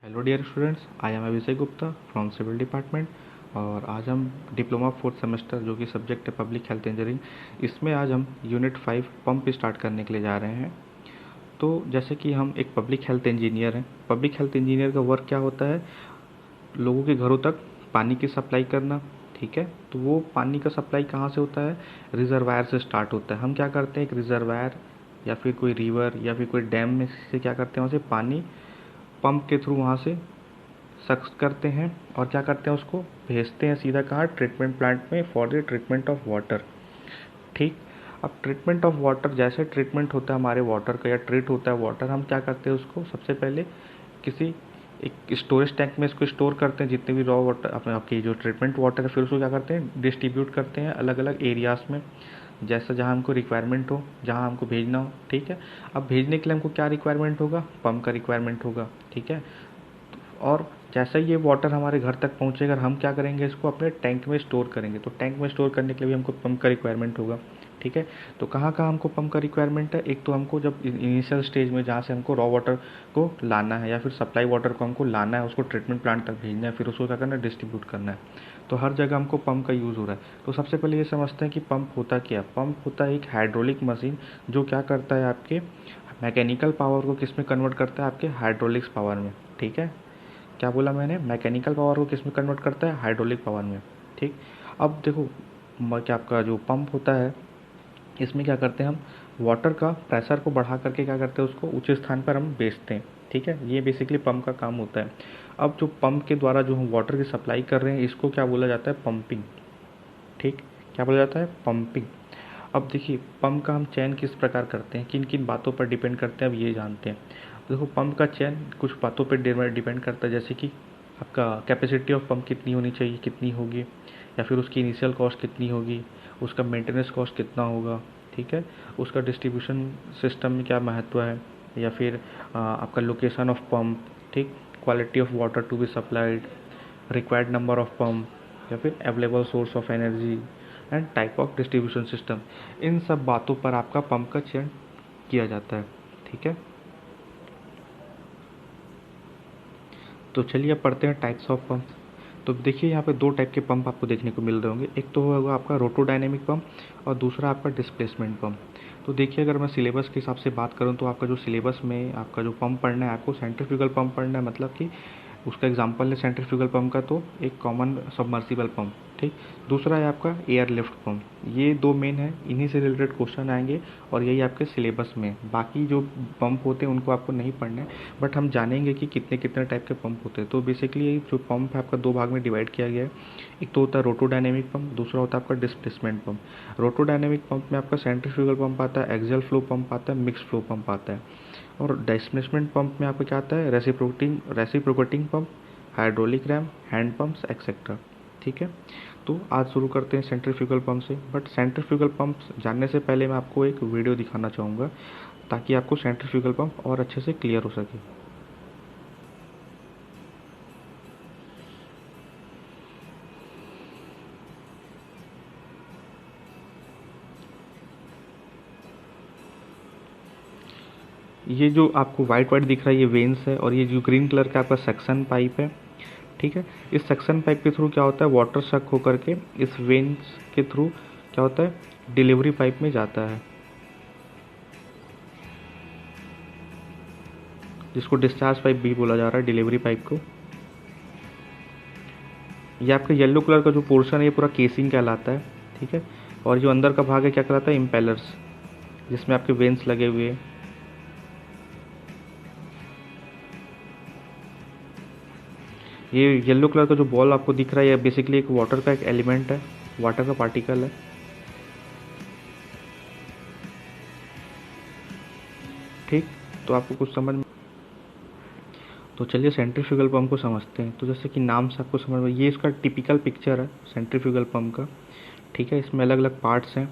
Hello dear students, I am Abhishek Gupta from civil department. और आज हम डिप्लोमा फोर्थ सेमेस्टर जो कि सब्जेक्ट है पब्लिक हेल्थ इंजीनियरिंग, इसमें आज हम यूनिट 5 पंप स्टार्ट करने के लिए जा रहे हैं। तो जैसे कि हम एक पब्लिक हेल्थ इंजीनियर हैं, पब्लिक हेल्थ इंजीनियर का वर्क क्या होता है? लोगों के घरों तक पानी की सप्लाई करना। ठीक है, तो वो पानी का सप्लाई कहाँ से होता है? रिजर्वायर से स्टार्ट होता है। हम क्या करते हैं, एक रिजर्वायर या फिर कोई रिवर या फिर कोई डैम में से क्या करते हैं, वहाँ से पानी पंप के थ्रू वहाँ से सक्स करते हैं और क्या करते हैं, उसको भेजते हैं सीधा कहाँ? ट्रीटमेंट प्लांट में for the treatment of water. ठीक। अब ट्रीटमेंट ऑफ वाटर, जैसे ट्रीटमेंट होता है हमारे वाटर का या ट्रीट होता है वाटर, हम क्या करते हैं, उसको सबसे पहले किसी एक स्टोरेज टैंक में इसको स्टोर करते हैं, जितने भी रॉ वाटर अपने आपकी जो ट्रीटमेंट वाटर है, फिर उसको क्या करते हैं, डिस्ट्रीब्यूट करते हैं अलग अलग एरियाज़ में, जैसा जहाँ हमको रिक्वायरमेंट हो, जहाँ हमको भेजना हो। ठीक है। अब भेजने के लिए हमको क्या रिक्वायरमेंट होगा? पंप का रिक्वायरमेंट होगा। ठीक है। और जैसा ही ये वाटर हमारे घर तक पहुँचेगा, हम क्या करेंगे, इसको अपने टैंक में स्टोर करेंगे। तो टैंक में स्टोर करने के लिए भी हमको पंप का रिक्वायरमेंट होगा। ठीक है। तो कहाँ कहाँ हमको पंप का रिक्वायरमेंट है? एक तो हमको जब इनिशियल स्टेज में जहाँ से हमको रॉ वाटर को लाना है या फिर सप्लाई वाटर को हमको लाना है, उसको ट्रीटमेंट प्लांट तक भेजना है, फिर उसको क्या करना है, डिस्ट्रीब्यूट करना है। तो हर जगह हमको पंप का यूज़ हो रहा है। तो सबसे पहले ये समझते हैं कि पंप होता क्या है। पंप होता है एक हाइड्रोलिक मशीन जो क्या करता है, आपके मैकेनिकल पावर को किस में कन्वर्ट करता है? आपके हाइड्रोलिक्स पावर में। ठीक है। क्या बोला मैंने? मैकेनिकल पावर को किस में कन्वर्ट करता है? हाइड्रोलिक पावर में। ठीक। अब देखो, क्या आपका जो पंप होता है, इसमें क्या करते हैं, हम वाटर का प्रेशर को बढ़ा करके क्या करते हैं, उसको ऊंचे स्थान पर हम बेचते हैं। ठीक है, ये बेसिकली पंप का काम होता है। अब जो पंप के द्वारा जो हम वाटर की सप्लाई कर रहे हैं, इसको क्या बोला जाता है? पंपिंग। ठीक। क्या बोला जाता है? पंपिंग। अब देखिए, पंप का हम चयन किस प्रकार करते हैं, किन किन बातों पर डिपेंड करते हैं, अब ये जानते हैं। देखो, पंप का चयन कुछ बातों पर डिपेंड करता है, जैसे कि आपका कैपेसिटी ऑफ पंप कितनी होनी चाहिए, कितनी होगी, या फिर उसकी इनिशियल कॉस्ट कितनी होगी, उसका मेंटेनेंस कॉस्ट कितना होगा। ठीक है। उसका डिस्ट्रीब्यूशन सिस्टम में क्या महत्व है, या फिर आपका लोकेशन ऑफ पंप। ठीक। Quality of water to be supplied, required number of pump, या फिर available source of energy and type of distribution system. इन सब बातों पर आपका पंप का चयन किया जाता है। ठीक है। तो चलिए अब पढ़ते हैं टाइप्स ऑफ पंप। तो देखिए, यहाँ पे दो टाइप के पंप आपको देखने को मिल रहे होंगे। एक तो होगा आपका रोटोडायनेमिक पंप और दूसरा आपका डिस्प्लेसमेंट पंप। तो देखिए, अगर मैं सिलेबस के हिसाब से बात करूँ तो आपका जो सिलेबस में आपका जो पंप पढ़ना है, आपको सेंट्रीफ्यूगल पंप पढ़ना है, मतलब कि उसका एग्जांपल है सेंट्रीफ्यूगल पंप का, तो एक कॉमन सबमर्सिबल पंप। ठीक। दूसरा है आपका एयर लिफ्ट पंप। ये दो मेन है, इन्हीं से रिलेटेड क्वेश्चन आएंगे और यही आपके सिलेबस में। बाकी जो पंप होते हैं उनको आपको नहीं पढ़ना है, बट हम जानेंगे कि कितने कितने टाइप के पंप होते हैं। तो बेसिकली जो पंप है आपका दो भाग में डिवाइड किया गया है। एक तो होता है रोटोडायनेमिक पंप, दूसरा होता है आपका डिस्प्लेसमेंट पंप। रोटोडायनेमिक पंप में आपका सेंट्रीफ्यूगल पंप आता है, एक्सियल फ्लो पंप आता है, मिक्स फ्लो पंप आता है। और डिस्प्लेसमेंट पंप में आपका क्या आता है? Reciprocating pump, hydraulic RAM, hand pumps etcetera. ठीक है। तो आज शुरू करते हैं सेंट्रीफ्यूगल पंप से। बट सेंट्रीफ्यूगल पंप जानने से पहले मैं आपको एक वीडियो दिखाना चाहूँगा, ताकि आपको सेंट्रीफ्यूगल पंप और अच्छे से क्लियर हो सके। ये जो आपको वाइट वाइट दिख रहा है, ये वेन्स है, और ये जो ग्रीन कलर का आपका सक्शन पाइप है। ठीक है। इस सक्शन पाइप के थ्रू क्या होता है, वाटर सक होकर के इस वेन्स के थ्रू क्या होता है, डिलीवरी पाइप में जाता है, जिसको डिस्चार्ज पाइप भी बोला जा रहा है, डिलीवरी पाइप को। ये आपका येलो कलर का जो पोर्शन है, ये पूरा केसिंग कहलाता है। ठीक है। और जो अंदर का भाग है, क्या कहलाता है? इम्पेलर्स, जिसमें आपके वेन्स लगे हुए हैं। ये येलो कलर का जो बॉल आपको दिख रहा है, ये बेसिकली एक वाटर का एक एलिमेंट है, वाटर का पार्टिकल है। ठीक। तो आपको कुछ समझ में, तो चलिए सेंट्रीफ्यूगल पंप को समझते हैं। तो जैसे कि नाम से आपको समझ में, ये इसका टिपिकल पिक्चर है सेंट्रीफ्यूगल पंप का। ठीक है। इसमें अलग अलग पार्ट्स हैं।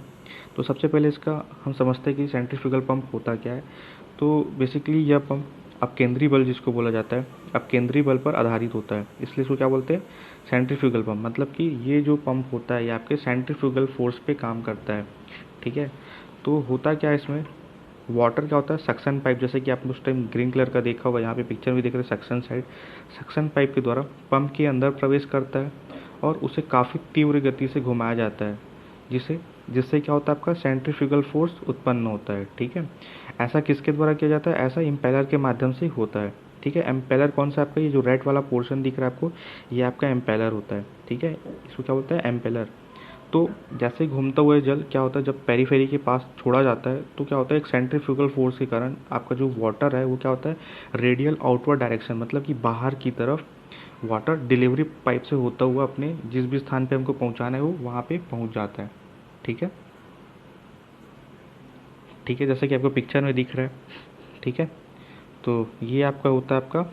तो सबसे पहले इसका हम समझते हैं कि सेंट्रीफ्यूगल पंप होता क्या है। तो बेसिकली यह पंप अपकेंद्री बल जिसको बोला जाता है, अपकेंद्री बल पर आधारित होता है, इसलिए इसको क्या बोलते हैं? Centrifugal pump. मतलब कि ये जो पंप होता है, ये आपके सेंट्रीफ्यूगल फोर्स पे काम करता है। ठीक है। तो होता क्या है इसमें, वाटर क्या होता है, सक्शन पाइप, जैसे कि आपने उस टाइम ग्रीन कलर का देखा होगा, यहाँ पे पिक्चर में देख रहे हैं सक्शन साइड, सक्शन पाइप के द्वारा पंप के अंदर प्रवेश करता है और उसे काफ़ी तीव्र गति से घुमाया जाता है, जिसे जिससे क्या होता है, आपका सेंट्रीफ्यूगल फोर्स उत्पन्न होता है। ठीक है, ऐसा किसके द्वारा किया जाता है, ऐसा इम्पेलर के माध्यम से होता है। ठीक है, एम्पेलर कौन सा, आपका ये जो रेड वाला पोर्शन दिख रहा है आपको, ये आपका एम्पेलर होता है। ठीक है, इसको क्या बोलते हैं, एम्पेलर। तो जैसे ही घूमता हुआ जल क्या होता है, जब पेरीफेरी के पास छोड़ा जाता है तो क्या होता है, एक सेंट्रीफ्यूगल फोर्स के कारण आपका जो वाटर है वो क्या होता है, रेडियल आउटवर्ड डायरेक्शन, मतलब कि बाहर की तरफ वाटर डिलीवरी पाइप से होता हुआ अपने जिस भी स्थान पे हमको पहुंचाना है वो वहाँ पे पहुंच जाता है। ठीक है, ठीक है, जैसे कि आपको पिक्चर में दिख रहा है। ठीक है, तो ये आपका होता है आपका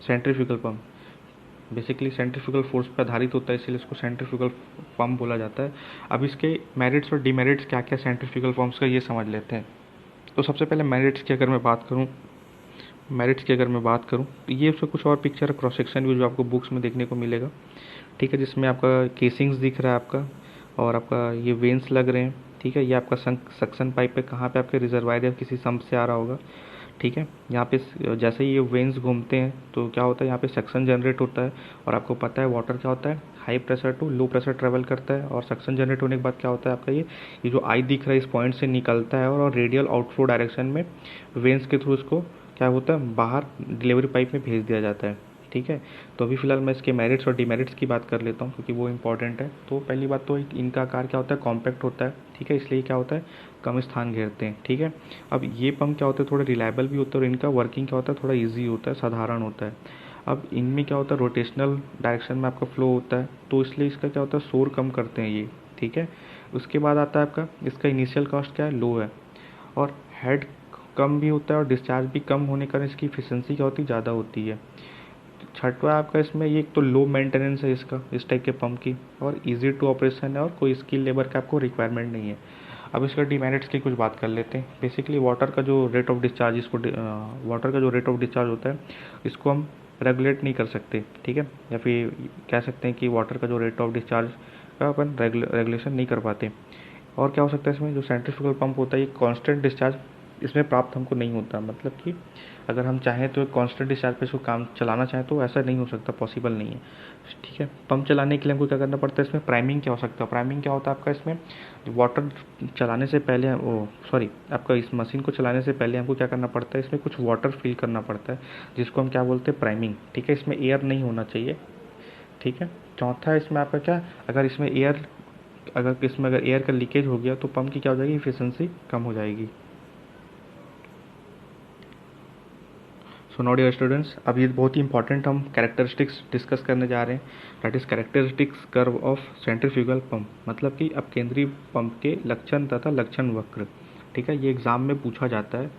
centrifugal pump. Basically centrifugal force पर आधारित होता है, इसलिए इसको सेंट्रीफ्यूगल पंप बोला जाता है। अब इसके मेरिट्स और डिमेरिट्स क्या क्या सेंट्रीफ्यूगल पंप्स का, ये समझ लेते हैं। तो सबसे पहले मेरिट्स की अगर मैं बात करूँ, तो ये उसका कुछ और पिक्चर क्रॉस सेक्शन भी जो आपको बुक्स में देखने को मिलेगा। ठीक है, जिसमें आपका केसिंग्स दिख रहा है आपका, और आपका ये वेन्स लग रहे हैं। ठीक है, ये आपका सक्शन पाइप पे कहाँ पे आपके रिजर्वायर या किसी सम्प से आ रहा होगा। ठीक है, यहाँ पे जैसे ही ये वेन्स घूमते हैं तो क्या होता है, यहाँ पे सक्शन जनरेट होता है। और आपको पता है वाटर क्या होता है, high pressure to low pressure travel करता है, और सक्शन जनरेट होने के बाद क्या होता है आपका, ये जो आई दिख रहा है इस पॉइंट से निकलता है और रेडियल आउटफ्लो डायरेक्शन में वेन्स के थ्रू इसको क्या होता है, बाहर डिलीवरी पाइप में भेज दिया जाता है। ठीक है, तो अभी फ़िलहाल मैं इसके मेरिट्स और डिमेरिट्स की बात कर लेता हूँ, क्योंकि वो इंपॉर्टेंट है। तो पहली बात तो इनका आकार क्या होता है, कॉम्पैक्ट होता है। ठीक है, इसलिए क्या होता है, कम स्थान घेरते हैं। ठीक है, अब ये पंप क्या होता है, थोड़े रिलायबल भी होता है, और इनका वर्किंग क्या होता है, थोड़ा ईजी होता है, साधारण होता है। अब इनमें क्या होता है, रोटेशनल डायरेक्शन में आपका फ्लो होता है, तो इसलिए इसका क्या होता है, शोर कम करते हैं ये। ठीक है, उसके बाद आता है आपका, इसका इनिशियल कॉस्ट क्या है, लो है, और हेड कम भी होता है, और डिस्चार्ज भी कम होने के कारण इसकी इफिशिएंसी क्या होती है, ज़्यादा होती है। छठवा आपका इसमें ये एक तो लो मेंटेनेंस है इसका, इस टाइप के पंप की, और इजी टू ऑपरेशन है, और कोई स्किल लेबर का आपको रिक्वायरमेंट नहीं है। अब इसका डिमेरिट्स की कुछ बात कर लेते हैं। बेसिकली वाटर का जो रेट ऑफ डिस्चार्ज, होता है, इसको हम रेगुलेट नहीं कर सकते। ठीक है, या फिर कह सकते हैं कि वाटर का जो रेट ऑफ डिस्चार्ज का अपन रेगुलेशन नहीं कर पाते। और क्या हो सकता है, इसमें जो सेंट्रीफ्यूगल पंप होता है ये कांस्टेंट डिस्चार्ज इसमें प्राप्त हमको नहीं होता, मतलब कि अगर हम चाहें तो कांस्टेंट डिस्चार्ज पे इसको काम चलाना चाहें तो ऐसा नहीं हो सकता, पॉसिबल नहीं है। ठीक है, पंप चलाने के लिए हमको क्या करना पड़ता है, इसमें प्राइमिंग क्या हो सकता है, प्राइमिंग क्या होता है आपका, इसमें वाटर चलाने से पहले आपका इस मशीन को चलाने से पहले हमको क्या करना पड़ता है, इसमें कुछ वाटर फिल करना पड़ता है, जिसको हम क्या बोलते हैं, प्राइमिंग। ठीक है, इसमें एयर नहीं होना चाहिए। ठीक है, चौथा इसमें आपका क्या, अगर एयर का लीकेज हो गया तो पंप की क्या हो जाएगी, इफिशिएंसी कम हो जाएगी। सो नाउ डियर स्टूडेंट्स, अब ये बहुत ही इंपॉर्टेंट हम कैरेक्टरिस्टिक्स डिस्कस करने जा रहे हैं, that is characteristics curve of centrifugal pump, मतलब कि अब केंद्रीय पंप के लक्षण तथा लक्षण वक्र। ठीक है, ये एग्जाम में पूछा जाता है।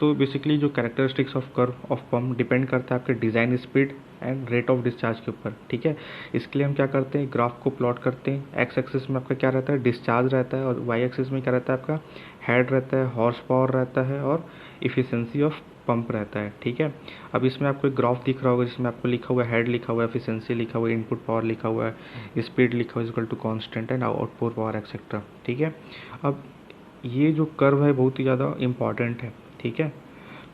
तो बेसिकली जो characteristics of curve of pump depend करता है आपके design speed and rate of discharge के ऊपर। ठीक है, इसके लिए हम क्या करते हैं, ग्राफ को प्लॉट करते हैं। एक्स एक्सिस में आपका क्या रहता है, डिस्चार्ज रहता है, और वाई एक्सिस में क्या रहता है, आपका हेड रहता है, हॉर्स पावर रहता है, और इफिशिएंसी ऑफ पंप रहता है। ठीक है, अब इसमें आपको एक ग्राफ दिख रहा होगा जिसमें आपको लिखा हुआ है, हेड लिखा हुआ है, एफिशिएंसी लिखा हुआ है, इनपुट पावर लिखा हुआ है, स्पीड लिखा हुआ है equal to constant and output power etcetera. ठीक है, अब ये जो कर्व है बहुत ही ज़्यादा इम्पॉर्टेंट है। ठीक है,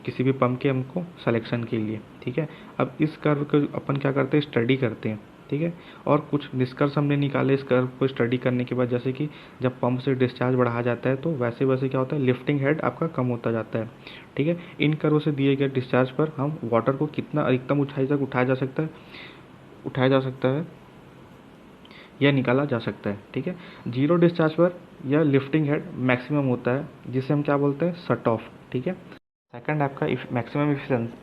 किसी भी पंप के हमको सिलेक्शन के लिए। ठीक है, अब इस कर्व को अपन क्या करते हैं, स्टडी करते हैं। ठीक है, और कुछ निष्कर्ष हमने निकाले इस कर्व को स्टडी करने के बाद, जैसे कि जब पंप से डिस्चार्ज बढ़ा जाता है तो वैसे वैसे क्या होता है, लिफ्टिंग हेड आपका कम होता जाता है। ठीक है, इन कर्व से दिए गए डिस्चार्ज पर हम वाटर को कितना अधिकतम ऊंचाई तक उठाया जा सकता है या निकाला जा सकता है। ठीक है, जीरो डिस्चार्ज पर यह लिफ्टिंग हेड मैक्सिमम होता है, जिसे हम क्या बोलते हैं, शट ऑफ। ठीक है, सेकंड आपका मैक्सिमम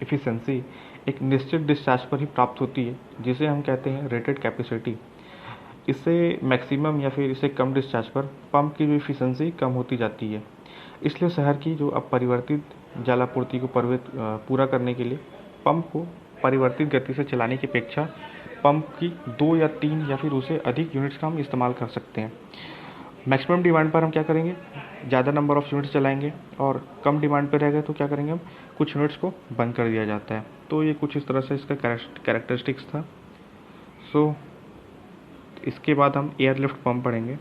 इफिशिएंसी एक निश्चित डिस्चार्ज पर ही प्राप्त होती है, जिसे हम कहते हैं रेटेड कैपेसिटी। इससे मैक्सिमम या फिर इससे कम डिस्चार्ज पर पंप की जो इफिशिएंसी कम होती जाती है। इसलिए शहर की जो अपरिवर्तित जल आपूर्ति को पूरा करने के लिए पंप को परिवर्तित गति से चलाने की अपेक्षा पंप की 2 या 3 या फिर उससे अधिक यूनिट्स का हम इस्तेमाल कर सकते हैं। मैक्सिमम डिमांड पर हम क्या करेंगे, ज़्यादा नंबर ऑफ़ यूनिट्स चलाएंगे, और कम डिमांड पर रहेगा तो क्या करेंगे, हम कुछ यूनिट्स को बंद कर दिया जाता है। तो ये कुछ इस तरह से इसका कैरेक्टरिस्टिक्स था। सो इसके बाद हम एयरलिफ्ट पंप पढ़ेंगे।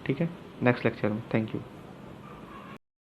ठीक है, नेक्स्ट लेक्चर में। Thank you.